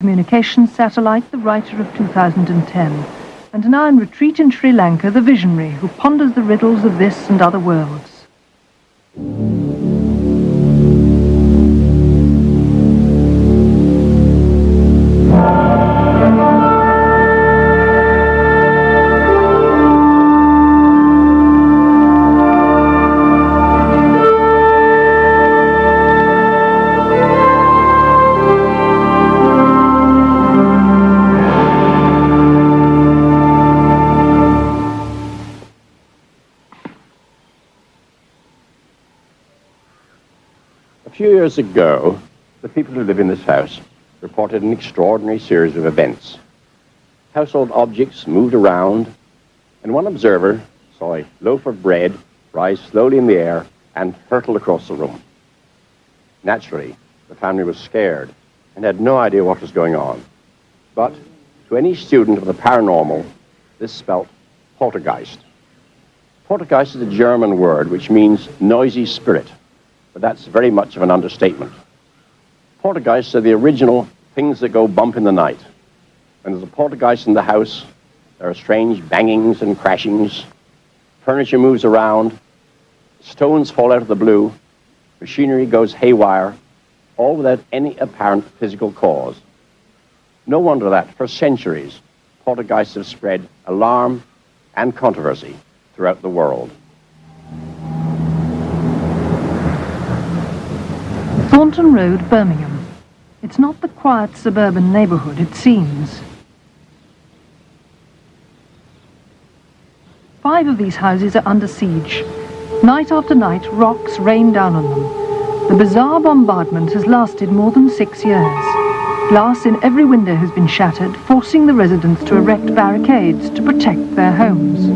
Communications satellite, the writer of 2010, and now in retreat in Sri Lanka, the visionary who ponders the riddles of this and other worlds. A few years ago, the people who live in this house reported an extraordinary series of events. Household objects moved around, and one observer saw a loaf of bread rise slowly in the air and hurtle across the room. Naturally, the family was scared and had no idea what was going on. But to any student of the paranormal, this spelt poltergeist. Poltergeist is a German word which means noisy spirit. But that's very much of an understatement. Poltergeists are the original things that go bump in the night. When there's a poltergeist in the house, there are strange bangings and crashings, furniture moves around, stones fall out of the blue, machinery goes haywire, all without any apparent physical cause. No wonder that, for centuries, poltergeists have spread alarm and controversy throughout the world. Thornton Road, Birmingham. It's not the quiet suburban neighbourhood it seems. 5 of these houses are under siege. Night after night, rocks rain down on them. The bizarre bombardment has lasted more than 6 years. Glass in every window has been shattered, forcing the residents to erect barricades to protect their homes.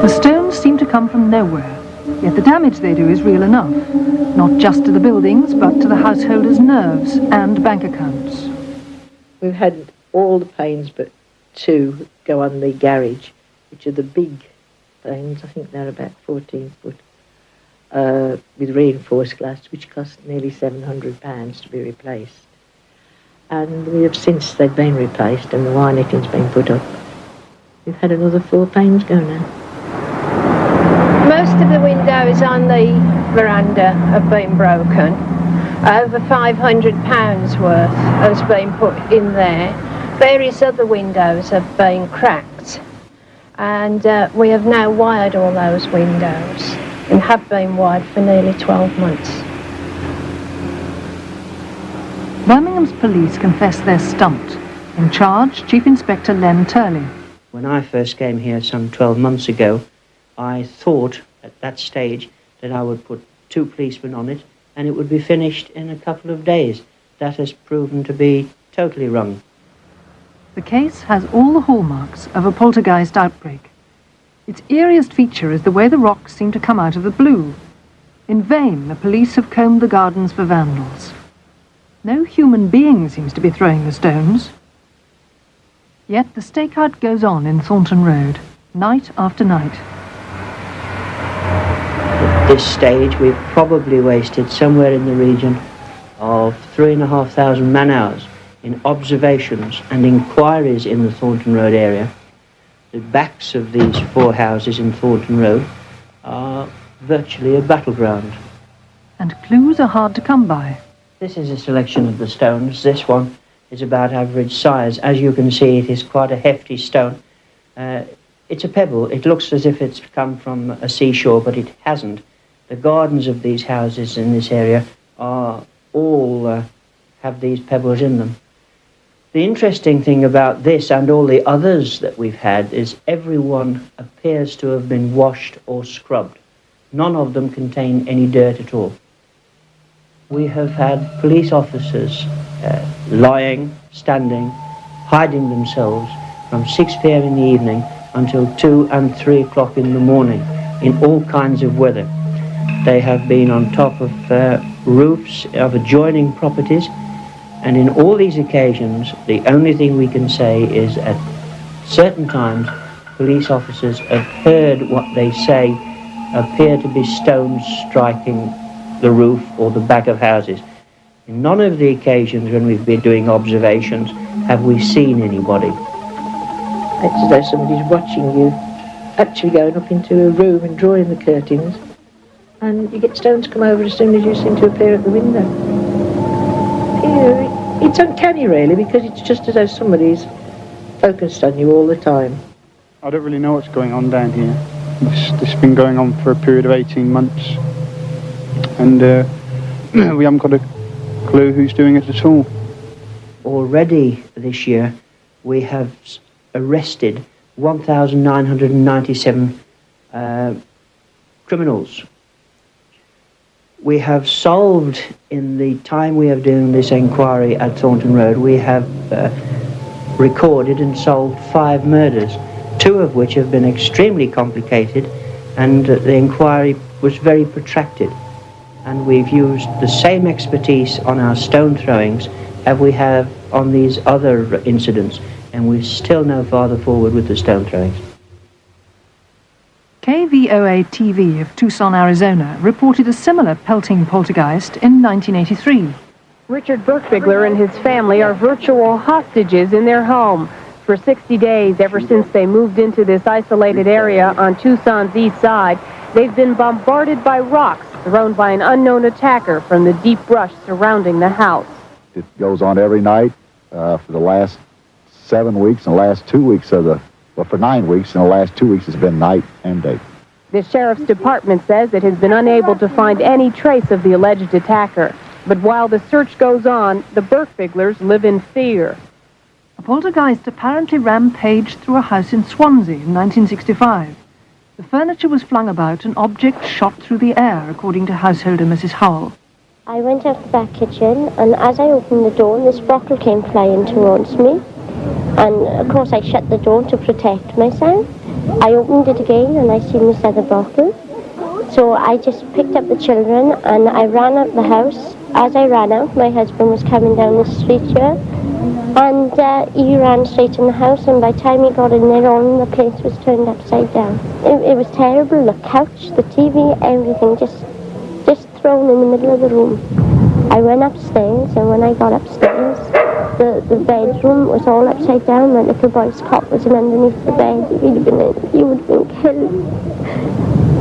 The stones seem to come from nowhere, yet the damage they do is real enough, not just to the buildings, but to the householders' nerves and bank accounts. We've had all the panes but 2 go on the garage, which are the big panes. I think they're about 14 foot, with reinforced glass, which cost nearly £700 to be replaced. And we have since they've been replaced and the wire netting's been put up. We've had another 4 panes go now. Most of the windows on the veranda have been broken. Over £500 worth has been put in there. Various other windows have been cracked. And we have now wired all those windows and have been wired for nearly 12 months. Birmingham's police confess they're stumped. In charge, Chief Inspector Len Turley. When I first came here some 12 months ago, I thought at that stage that I would put 2 policemen on it and it would be finished in a couple of days. That has proven to be totally wrong. The case has all the hallmarks of a poltergeist outbreak. Its eeriest feature is the way the rocks seem to come out of the blue. In vain, the police have combed the gardens for vandals. No human being seems to be throwing the stones. Yet the stakeout goes on in Thornton Road, night after night. At this stage, we've probably wasted somewhere in the region of 3,500 man-hours in observations and inquiries in the Thornton Road area. The backs of these 4 houses in Thornton Road are virtually a battleground. And clues are hard to come by. This is a selection of the stones. This one is about average size. As you can see, it is quite a hefty stone. It's a pebble. It looks as if it's come from a seashore, but it hasn't. The gardens of these houses in this area are all have these pebbles in them. The interesting thing about this and all the others that we've had is every one appears to have been washed or scrubbed. None of them contain any dirt at all. We have had police officers lying, standing, hiding themselves from 6 p.m. in the evening until 2 and 3 o'clock in the morning in all kinds of weather. They have been on top of roofs of adjoining properties, and in all these occasions, the only thing we can say is at certain times, police officers have heard what they say appear to be stones striking the roof or the back of houses. In none of the occasions when we've been doing observations have we seen anybody. It's as though somebody's watching you, actually going up into a room and drawing the curtains, and you get stones come over as soon as you seem to appear at the window. It's uncanny, really, because it's just as though somebody's focused on you all the time. I don't really know what's going on down here. This has been going on for a period of 18 months, and we haven't got a clue who's doing it at all. Already this year we have arrested 1,997 criminals. We have solved, in the time we have doing this inquiry at Thornton Road, we have recorded and solved 5 murders, 2 of which have been extremely complicated, and the inquiry was very protracted. And we've used the same expertise on our stone throwings as we have on these other incidents, and we're still no farther forward with the stone throwings. KVOA-TV of Tucson, Arizona reported a similar pelting poltergeist in 1983. Richard Burkbigler and his family are virtual hostages in their home. For 60 days, ever since they moved into this isolated area on Tucson's east side, they've been bombarded by rocks thrown by an unknown attacker from the deep brush surrounding the house. It goes on every night for the last 7 weeks, and the last 2 weeks of the, well, for 9 weeks, and the last 2 weeks has been night and day. The sheriff's department says it has been unable to find any trace of the alleged attacker. But while the search goes on, the Burkbiglers live in fear. A poltergeist apparently rampaged through a house in Swansea in 1965. The furniture was flung about and objects shot through the air, according to householder Mrs. Howell. I went out the back kitchen, and as I opened the door, this bottle came flying towards me. And of course I shut the door to protect myself. I opened it again and I seen this other bottle. So I just picked up the children and I ran out the house. As I ran out, my husband was coming down the street here. And he ran straight in the house, and by the time he got in there, all the place was turned upside down. It was terrible. The couch, the TV, everything just thrown in the middle of the room. I went upstairs, and when I got upstairs, the bedroom was all upside down. My little boy's cot was in underneath the bed. He would have been killed.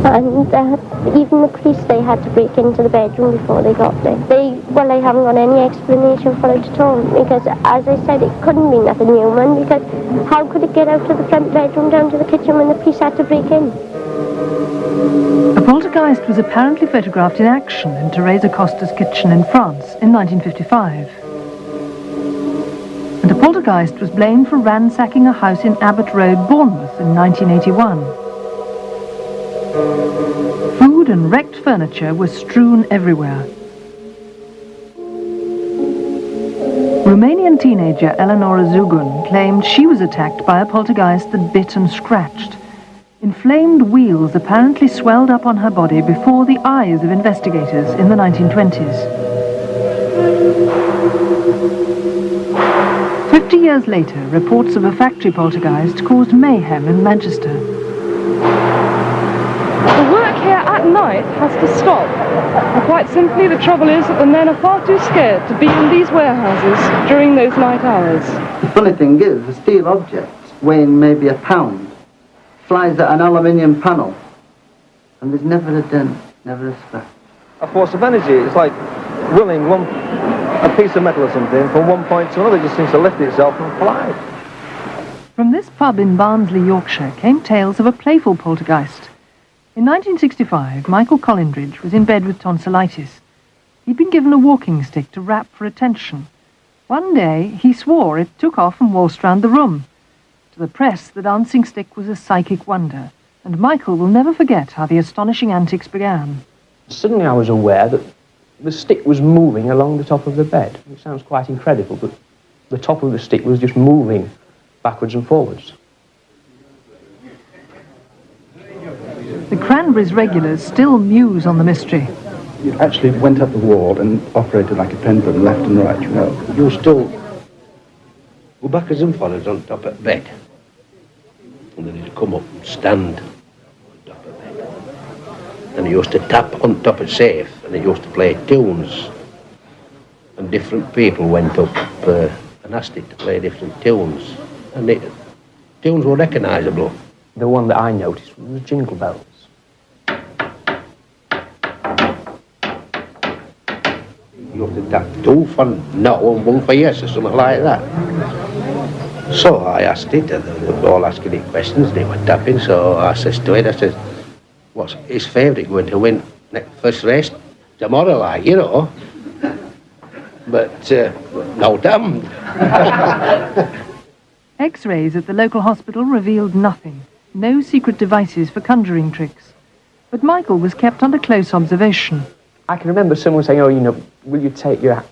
And even the police, they had to break into the bedroom before they got there. They haven't got any explanation for it at all, because, as I said, it couldn't be nothing human, because how could it get out of the front bedroom down to the kitchen when the police had to break in? A poltergeist was apparently photographed in action in Thérèse Acosta's kitchen in France in 1955. And a poltergeist was blamed for ransacking a house in Abbott Road, Bournemouth in 1981. Food and wrecked furniture were strewn everywhere. Romanian teenager Eleonora Zugun claimed she was attacked by a poltergeist that bit and scratched. Inflamed wheels apparently swelled up on her body before the eyes of investigators in the 1920s. 50 years later, reports of a factory poltergeist caused mayhem in Manchester. The work here at night has to stop. And quite simply, the trouble is that the men are far too scared to be in these warehouses during those night hours. The funny thing is, the steel object, weighing maybe a pound, flies at an aluminium panel, and there's never a dent, never a scratch. A force of energy. It's like willing a piece of metal or something from one point to another. It just seems to lift itself and fly. From this pub in Barnsley, Yorkshire, came tales of a playful poltergeist. In 1965, Michael Collindridge was in bed with tonsillitis. He'd been given a walking stick to rap for attention. One day, he swore it took off and waltzed round the room. To the press, the dancing stick was a psychic wonder, and Michael will never forget how the astonishing antics began. Suddenly I was aware that the stick was moving along the top of the bed. It sounds quite incredible, but the top of the stick was just moving backwards and forwards. The Cranberries regulars still muse on the mystery. It actually went up the wall and operated like a pendulum, left and right, you know. You still go backwards and forwards on top of the bed. And then he'd come up and stand on top of the bed. and he used to tap on top of safe, and he used to play tunes. And different people went up and asked it to play different tunes. And the tunes were recognisable. The one that I noticed was Jingle Bells. He used to tap two for no and one for yes, or something like that. So I asked it, and they were all asking it questions, and they were tapping, so I says to it, I says, what's his favourite going to win first race tomorrow, like, you know? But no damn. X-rays at the local hospital revealed nothing. No secret devices for conjuring tricks. But Michael was kept under close observation. I can remember someone saying, oh, you know, will you take your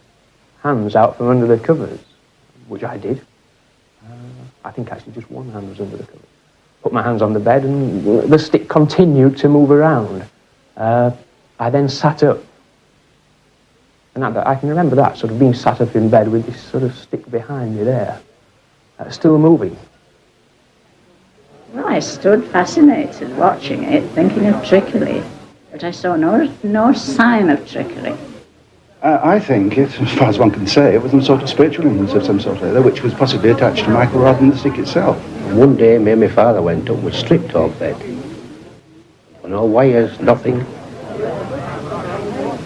hands out from under the covers? Which I did. I think actually just one hand was under the covers. Put my hands on the bed and the stick continued to move around. I then sat up. And I can remember that, sort of being sat up in bed with this sort of stick behind me there, still moving. Well, I stood fascinated watching it, thinking of trickery, but I saw no sign of trickery. I think, as far as one can say, it was some sort of spiritual influence of some sort or other, which was possibly attached to Michael rather than the stick itself. One day, me and my father went up with stripped off bed. No wires, nothing.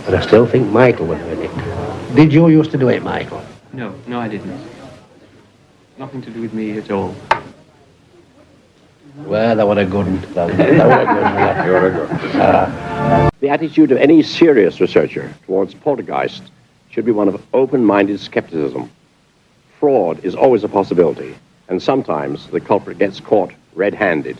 But I still think Michael was doing it. Did you used to do it, Michael? No, I didn't. Nothing to do with me at all. Well, that was a good one. That was a good one. The attitude of any serious researcher towards poltergeist should be one of open-minded skepticism. Fraud is always a possibility, and sometimes the culprit gets caught red-handed.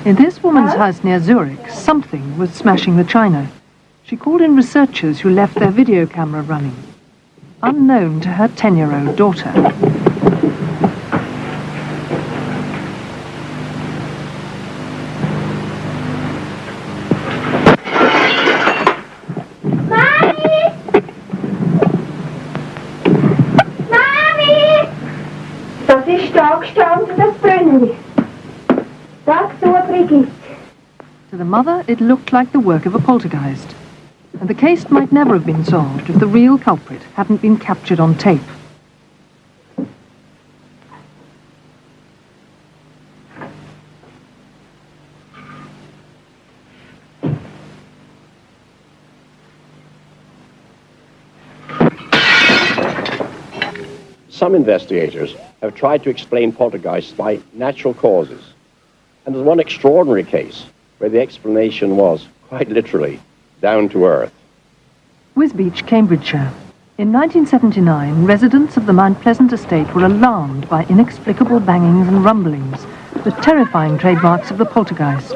In this woman's house near Zurich, something was smashing the china. She called in researchers who left their video camera running, unknown to her 10-year-old daughter. Das ist da gestanden, das Brünni. Sag so, Brigitte. To the mother, it looked like the work of a poltergeist. And the case might never have been solved if the real culprit hadn't been captured on tape. Some investigators have tried to explain poltergeists by natural causes. And there's one extraordinary case where the explanation was, quite literally, down to earth. Wisbeach, Cambridgeshire. In 1979, residents of the Mount Pleasant estate were alarmed by inexplicable bangings and rumblings, the terrifying trademarks of the poltergeist.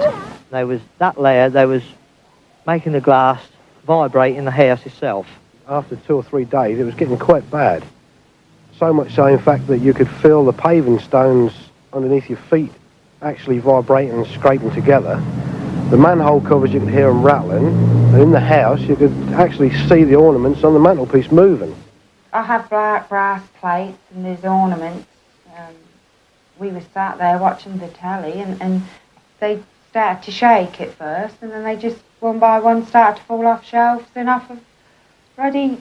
There was that layer, there was making the glass vibrate in the house itself. After 2 or 3 days, it was getting quite bad. So much so, in fact, that you could feel the paving stones underneath your feet actually vibrating and scraping together. The manhole covers, you could hear them rattling, and in the house, you could actually see the ornaments on the mantelpiece moving. I have black brass plates and there's ornaments. We were sat there watching the telly and they started to shake at first, and then they just, one by one, started to fall off shelves and off of ready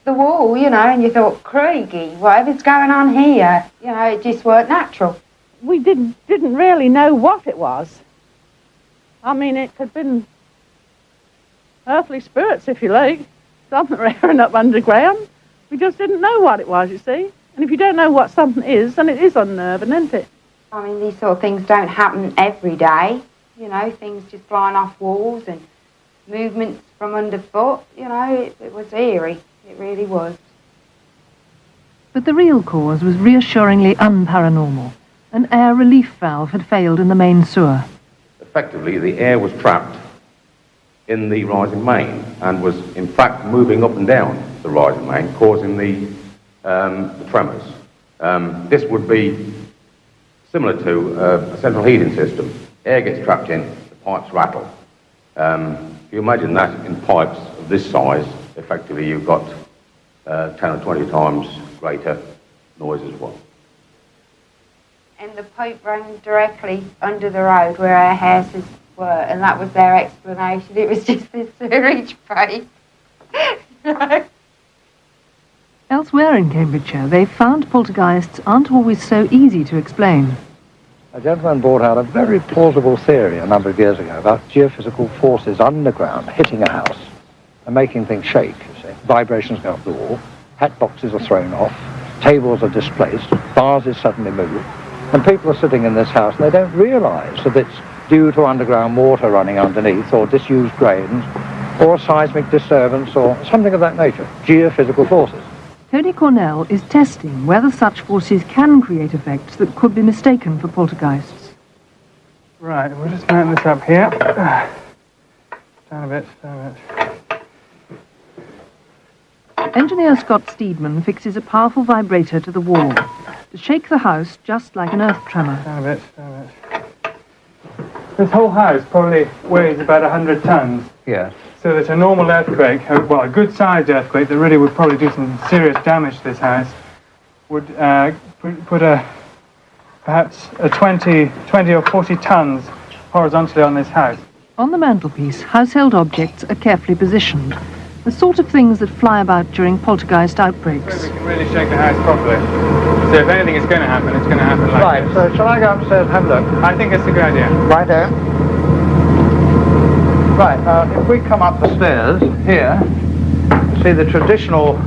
the wall, you know, and you thought, Craigie, whatever's going on here, you know, it just weren't natural. We didn't really know what it was. I mean, it could have been earthly spirits, if you like, something rearing up underground. We just didn't know what it was, you see. And if you don't know what something is, then it is unnerving, isn't it? I mean, these sort of things don't happen every day, you know, things just flying off walls and movements from underfoot, you know, it was eerie. It really was. But the real cause was reassuringly unparanormal. An air relief valve had failed in the main sewer. Effectively, the air was trapped in the rising main and was, in fact, moving up and down the rising main, causing the tremors. This would be similar to a central heating system. Air gets trapped in, the pipes rattle. If you imagine that in pipes of this size, effectively you've got 10 or 20 times greater noise as well. and the pipe ran directly under the road where our houses were, and that was their explanation. It was just this sewage pipe. Elsewhere in Cambridgeshire, they've found poltergeists aren't always so easy to explain. A gentleman brought out a very plausible theory a number of years ago about geophysical forces underground hitting a house and making things shake, you see. Vibrations go up the wall, hat boxes are thrown off, tables are displaced, vases suddenly move, and people are sitting in this house and they don't realise that it's due to underground water running underneath, or disused drains, or a seismic disturbance, or something of that nature. Geophysical forces. Tony Cornell is testing whether such forces can create effects that could be mistaken for poltergeists. Right, we'll just mount this up here. Down a bit, down a bit. Engineer Scott Steedman fixes a powerful vibrator to the wall to shake the house just like an earth tremor. Down a bit, down a bit. This whole house probably weighs about 100 tons. Yes. So that a normal earthquake, well, a good-sized earthquake that really would probably do some serious damage to this house, would put perhaps a 20 or 40 tons horizontally on this house. On the mantelpiece, household objects are carefully positioned, the sort of things that fly about during poltergeist outbreaks. So we can really shake the house properly. So if anything is going to happen, it's going to happen like this. Right, so shall I go upstairs and have a look? I think it's a good idea. Righto. Right, now if we come up the stairs here, you see the traditional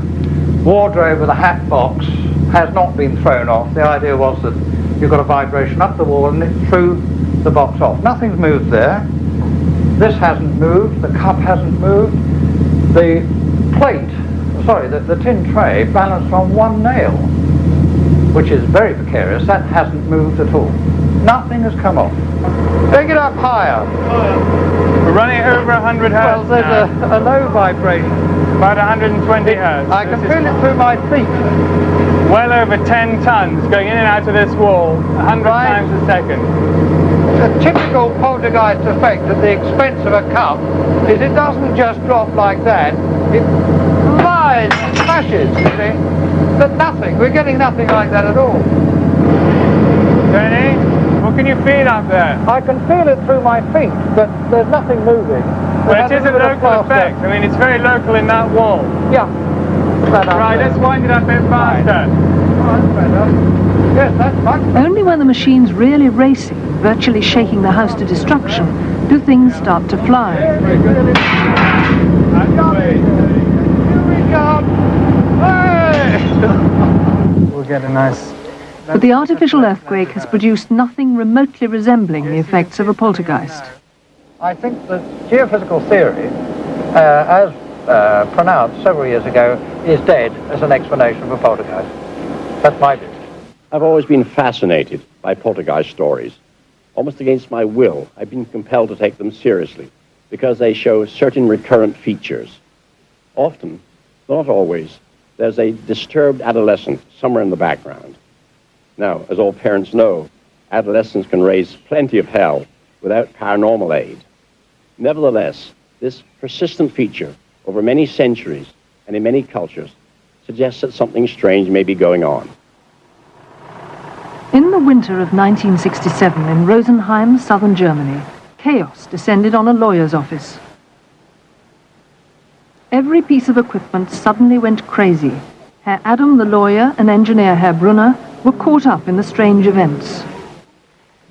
wardrobe with a hat box has not been thrown off. The idea was that you've got a vibration up the wall and it threw the box off. Nothing's moved there. This hasn't moved, the cup hasn't moved. The plate, sorry, the tin tray balanced on one nail, which is very precarious. That hasn't moved at all. Nothing has come off. Take it up higher. We're running over 100 hertz. Well, there's a low vibration. About 120 hertz. I can feel it through my feet. Well over 10 tons going in and out of this wall 100 times a second. The typical poltergeist effect at the expense of a cup is it doesn't just drop like that. It flies, smashes, you see. But nothing. We're getting nothing like that at all. Tony, what can you feel up there? I can feel it through my feet, but there's nothing moving. Well, it is a local effect. I mean, it's very local in that wall. Yeah. Right, let's wind it up a bit faster. Yes, that's much. Only when the machine's really racing, virtually shaking the house to destruction, do things start to fly. Here we come. Hey! We'll get a nice... But the artificial earthquake has produced nothing remotely resembling the effects of a poltergeist. I think the geophysical theory, as pronounced several years ago, is dead as an explanation for poltergeist. That's my view. I've always been fascinated by poltergeist stories. Almost against my will, I've been compelled to take them seriously because they show certain recurrent features. Often, not always, there's a disturbed adolescent somewhere in the background. Now, as all parents know, adolescents can raise plenty of hell without paranormal aid. Nevertheless, this persistent feature over many centuries and in many cultures suggests that something strange may be going on. In the winter of 1967 in Rosenheim, southern Germany, chaos descended on a lawyer's office. Every piece of equipment suddenly went crazy. Herr Adam, the lawyer, and engineer Herr Brunner were caught up in the strange events.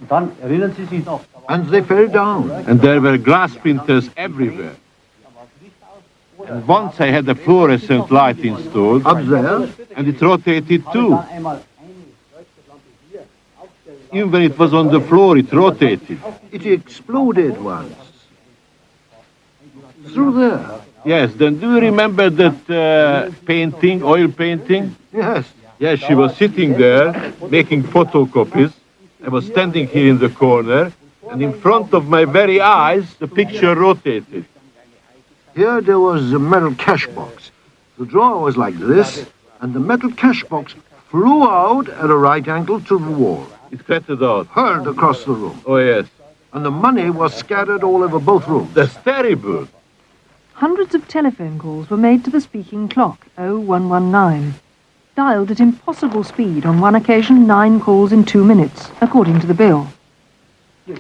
And they fell down. And there were glass splinters everywhere. And once I had a fluorescent light installed. Up there? And it rotated too. Even when it was on the floor, it rotated. It exploded once. Through there. Yes, then do you remember that painting, oil painting? Yes. Yes, she was sitting there, making photocopies. I was standing here in the corner, and in front of my very eyes, the picture rotated. Here there was a metal cash box. The drawer was like this, and the metal cash box flew out at a right angle to the wall. It clattered out. Hurled across the room. Oh, yes. And the money was scattered all over both rooms. That's terrible. Hundreds of telephone calls were made to the speaking clock, 0119. dialed at impossible speed, on one occasion 9 calls in 2 minutes, according to the bill.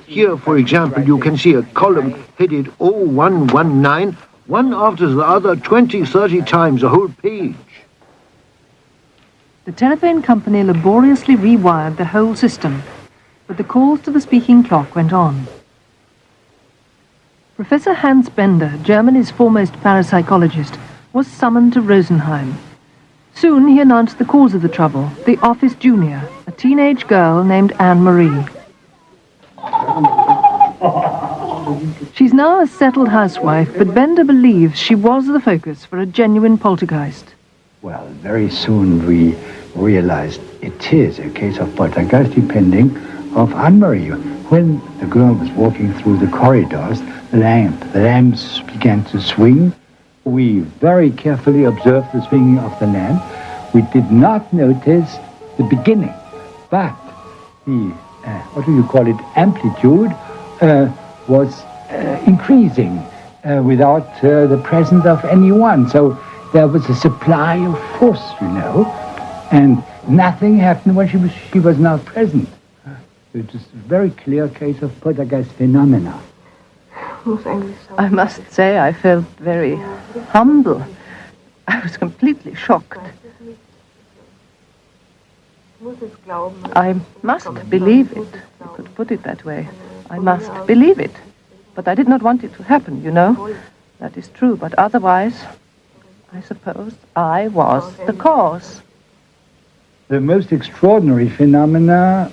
Here, for example, you can see a column headed 0119, one after the other 20, 30 times, a whole page. The telephone company laboriously rewired the whole system, but the calls to the speaking clock went on. Professor Hans Bender, Germany's foremost parapsychologist, was summoned to Rosenheim. Soon he announced the cause of the trouble, the office junior, a teenage girl named Anne-Marie. She's now a settled housewife, but Bender believes she was the focus for a genuine poltergeist. Well, very soon we realized it is a case of poltergeist depending of Anne-Marie. When the girl was walking through the corridors, the lamps began to swing. We very carefully observed the swinging of the lamp. We did not notice the beginning, but the, amplitude was increasing without the presence of anyone. So there was a supply of force, and nothing happened when she was not present. It is a very clear case of poltergeist phenomena. I must say I felt very humble. I was completely shocked. I must believe it. You could put it that way. I must believe it. But I did not want it to happen, That is true, but otherwise, I suppose I was the cause. The most extraordinary phenomena,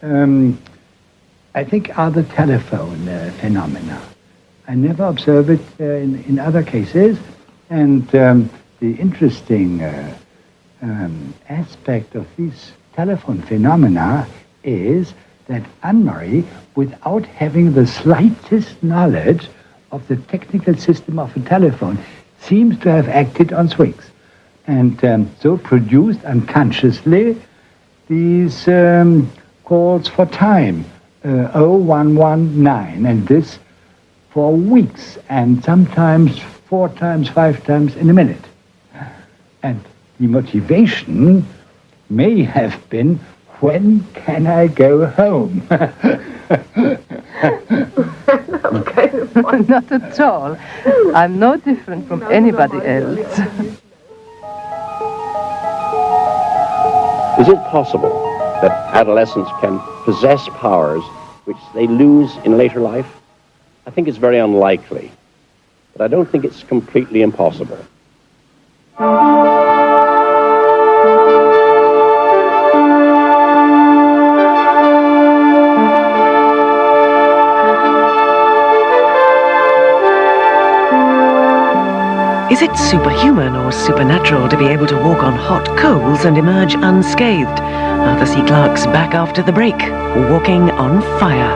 I think, are the telephone phenomena. I never observe it in other cases, and the interesting aspect of these telephone phenomena is that Anne-Marie, without having the slightest knowledge of the technical system of a telephone, seems to have acted on swings, and so produced unconsciously these calls for time, 0119, and this for weeks, and sometimes 4 times, 5 times in a minute. And the motivation may have been, when can I go home? Not at all. I'm no different from anybody else. Is it possible that adolescents can possess powers which they lose in later life? I think it's very unlikely, but I don't think it's completely impossible. Is it superhuman or supernatural to be able to walk on hot coals and emerge unscathed? Arthur C. Clarke's back after the break, Walking on Fire.